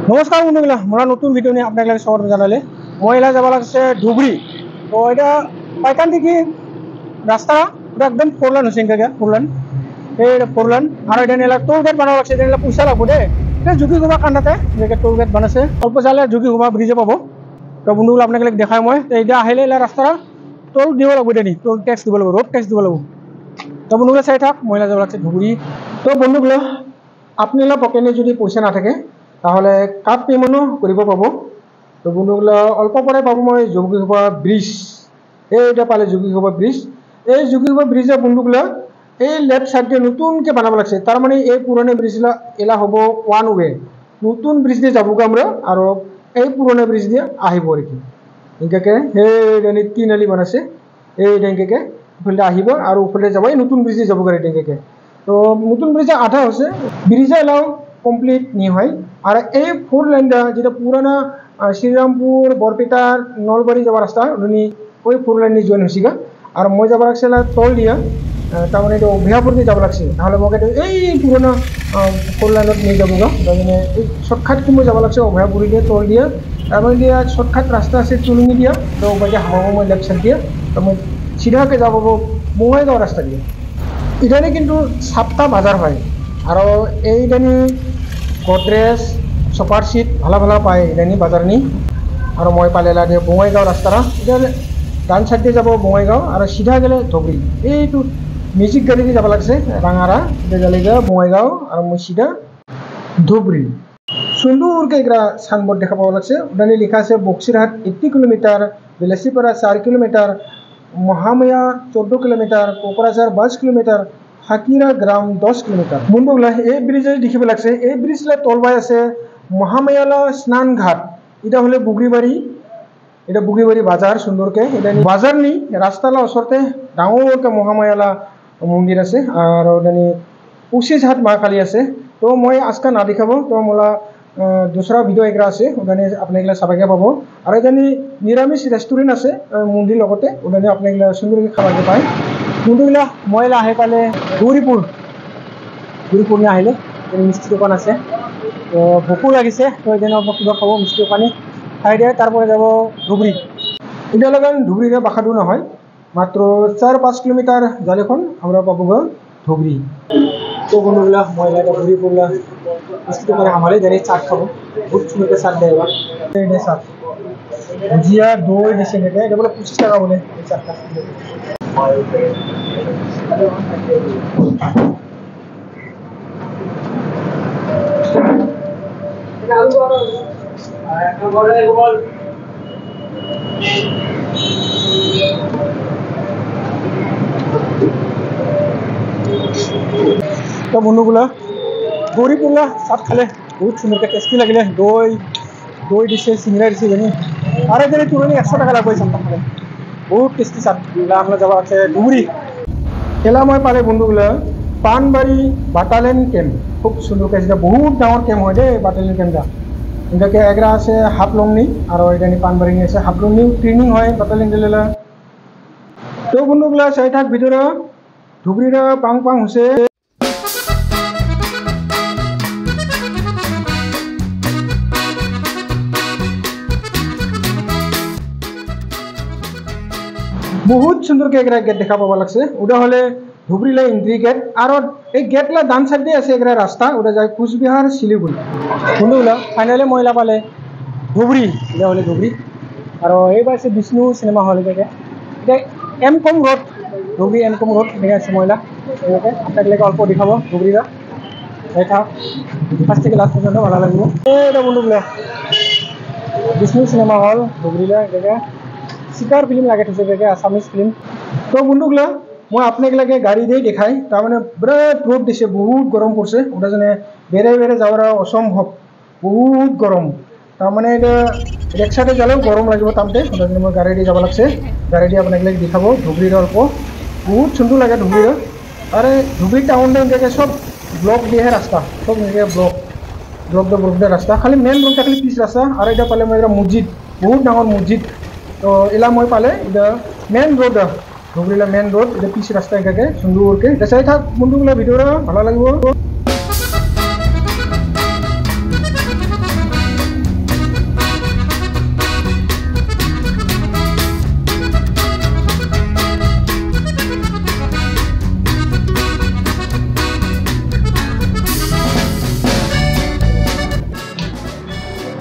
নমস্কাৰ বন্ধুগিলা মোৰ নতুন ভিডিঅ' নিয়ে আপোনাক স্বাগত জনালে মই এলা যাব লাগছে ধুবুৰী তো এটা পাইকান দেখি রাস্তা পুরো একদম ফোরলান হচ্ছে ইনকা ফোরলান এই ফোরলান আর এটা এলা টোল গেট বানানো লাগছে এটা পয়সা লাগবো দে এটা ঝুঁকি ঘুমা কান্দাতে যে টোল গেট বানাইছে অল্প যালে ঝুঁকি ঘুমা ব্রিজে পাবো তো বন্ধুগুলো আপনাকে দেখাই মই এটা আহিলে এলা রাস্তা টোল দিব লাগবো এটা নি টোল ট্যাক্স দিব লাগবো রোড ট্যাক্স দিব লাগবো তো বন্ধুগুলো চাই থাক মহিলা যাব লাগছে ধুবুৰী তো বন্ধুগুলো আপনি পকেটে যদি পয়সা না থাকে তাহলে কাৰ্ড পেমেন্টও কৰিব পাব তো বন্ধুগুলো অল্প পরে পাবো মই যোগীঘোপা ব্রিজ এইটা পালে যোগীঘোপা ব্রিজ এই যোগীঘোপা ব্রিজে বন্ধুগুলো এই লেফট সাইডে নতুনকে বানাব লাগছে তার মানে এই পুরনো ব্রিজগুলো এলা হব ওয়ান ওয়ে নতুন ব্রিজ দিয়ে যাবগৈ আমরা আর এই পুরনো ব্রিজ দিয়ে আহিব আর কি এনেকে সেই তিন আলি বানাইছে এই এনেকে ইফালে আহিব আর ওফালে যাব এই নতুন ব্রিজ দিয়ে যাবগৈ এনেকে তো নতুন ব্রিজে আধা হচ্ছে ব্রিজে এলাও কমপ্লিট নি হয় আর এই ফোর লাইনটা যেটা পুরানা শ্রীরামপুর বরপেটার নলবাড়ি যাওয়ার রাস্তা উনি ওই ফোর লাইন নিয়ে জয়েন হয়েছি আর মই যাব লাগছে টল দিয়া তার মানে এটা অভয়াপুর দিয়ে যাব লাগছে তাহলে মোক এই পুরোনো ফোর লাইনত নিয়ে যাবো মানে এই শর্টকাট কি মই যাব লাগছে অভয়াপুরি দিয়ে টল দিয়া তার মানে দিয়া শর্টকাট রাস্তা আছে টুলুঙি দিয়া তো ওই হামাবো মই লেফট সাইড দিয়ে তো মই সিধাকে যাব বঙাইগাঁও রাস্তা দিয়ে এখানে কিন্তু সাতটা বাজার হয় আর এইখানে গডরেজ সোফার সিট ভালো ভালো পায় এখানে বাজার নি আর মই পালে লাগে বঙাইগাঁও রাস্তাটা এটা ডান সাইড দিয়ে যাব বঙাইগাঁও আর সিধা গেলে ধুবুৰী এইটো মিউজিক গাড়ি দিয়ে যাব লাগছে ৰাঙাৰা এটা গেলে বঙাইগাঁও আৰ মই সিধা ধুবুৰী সুন্দরকে এগুলা সাইনবোর্ড দেখা পাওয়া লাগছে ওখানে লেখা আছে Bakshirhat 80 kilometre Belasipara 4 kilometre Mahamaya 14 kilometre Kokrajhar 22 kilometre Hakira গ্রাম 10 কিলোমিটার বন্ধুগুলা এই ব্রিজে দেখিব লাগছে এই ব্রিজলে তলবাই আছে মহামায়ালা স্নান ঘাট এটা হলে বুগরিবাড়ি এটা বুগরিবাড়ি বাজার সুন্দরকে এটা বাজার নি রাস্তালা ওসরতে ডাঙরকে মহামায়ালা মন্দির আছে আর ওখানে 25 হাত মা কালী আছে তো মই আজকা না দেখাবো তো মোলা दूसरा ভিডিও এগরা আছে ওখানে আপনারা সবাইকে পাবো আর এখানে নিরামিষ রেস্টুরেন্ট আছে মন্দির লগতে ওখানে আপনারা সুন্দরকে খাবার পায় বন্ধুগুলা ময়লা আহে পালে গৌরীপুর নিয়ে আহিলে মিষ্টি দোকান আছে তো ভোকো লাগিছে তো এখানে কিবা খাব মিষ্টি দোকানে খাই দিয়ে তারপরে যাব ধুবুৰী এটা লাগান ধুবুৰীৰে বাখা দূৰ নহয় মাত্ৰ 4-5 কিলোমিটাৰ জালেখন আমৰা পাবো ধুবুৰী তো বন্ধুগুলা ময়লা গৌরীপুরলা মিষ্টি দোকানে আমারে জানি চাট খাবো বহুত সুন্দর চাট দেয় চাট ভুজিয়া দই দিছে নাকি এটা বলে 25 টাকা বলে এই চাটটা তো বন্ধুগুলা গৌরীপুরলা চাট খালে বহুত সুন্দরকে টেস্টি লাগিলে দই দিছে সিংড়া দিছে জানি আর এখানে তুলনি 100 টাকা লাগবে চাটটা খালে বহুত টেস্টি চাট আমরা যাওয়া আছে ধুবুৰী এলা মই পালে বন্ধুগুলা পানবাড়ি বাটালিয়ন ক্যাম্প খুব সুন্দরকে যেটা বহুত ডাঙর ক্যাম্প হয় দেই বাটালিয়ন ক্যাম্পটা এটাকে এগরা আছে হাফলংনি আর এখানে পানবাড়ি আছে হাফলংনি ট্রেনিং হয় বাটালিয়ন দিলেলা তো বন্ধুগুলা চাই থাক ভিতরে ধুবুৰীৰা পাং হচ্ছে বহুত সুন্দৰকে এগৰা গেট দেখা পাওয়া লাগছে ওটা হলে ধুবুৰীলা এন্ট্ৰি গেট আৰ এই গেটলা ডান সাইড দিয়ে আছে এগৰা ৰাস্তা ওটা যায় কোচবিহাৰ শিলিগুড়ি বন্ধুগুলা ফাইনালি মহিলা পালে ধুবুৰী এটা হলে ধুবুৰী আৰ এইবাৰ আছে বিষ্ণু সিনেমা হল থেকে এটা MCom road Dhubri MCom road এখানে আছে মহিলা এটাকে আপনাকে অল্প দেখাবো ধুবুৰীৰা এটা ফাৰ্স্ট থেকে লাস্ট পৰ্যন্ত ভালো লাগবে এটা বন্ধুগুলা বিষ্ণু সিনেমা হল ধুবুৰীলা এটাকে শিকার ফিল্ম লাগে থৈছে আসামিজ ফিল্ম তো বন্ধুগুলা মই আপনাকে গাড়ি দিয়ে দেখাই তার মানে বিরাট রোদ দিছে বহুত গরম পড়ছে ওটা যেন বেড়ে যাওয়ার অসম্ভব বহুত গরম তার মানে এটা রিক্সাতে গেলেও গরম লাগবে তামতে ওটা জন্য মই গাড়ি দিয়ে যাব লাগছে গাড়ি দিয়ে আপনাকে দেখাবো ধুবুৰীৰ অল্প বহুত সুন্দৰ লাগে ধুবুৰীৰ আৰে ধুবুৰী টাউনটা সব ব্লক দিয়ে রাস্তা সব নিজে ব্লক দিয়ে রাস্তা খালি মেন রোডটা খালি পিচ রাস্তা আর এটা পালে মই এটা মসজিদ বহুত ডাঙর মসজিদ তো এলা মই পালে এটা মেন রোড ধুবুৰীলা মেন ৰোড এটা পিচ ৰাস্তা এটাকে সুন্দৰকে দেখাই থাক বন্ধুগুলা ভিডিওটা ভালো লাগবে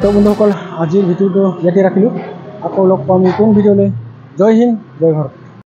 তো বন্ধুসকল আজিৰ ভিডিঅ'টো ইয়াতে ৰাখিলোঁ আকৌ লগ পাম নতুন ভিডিঅ'লৈ জয় হিন্দ জয় ভাৰত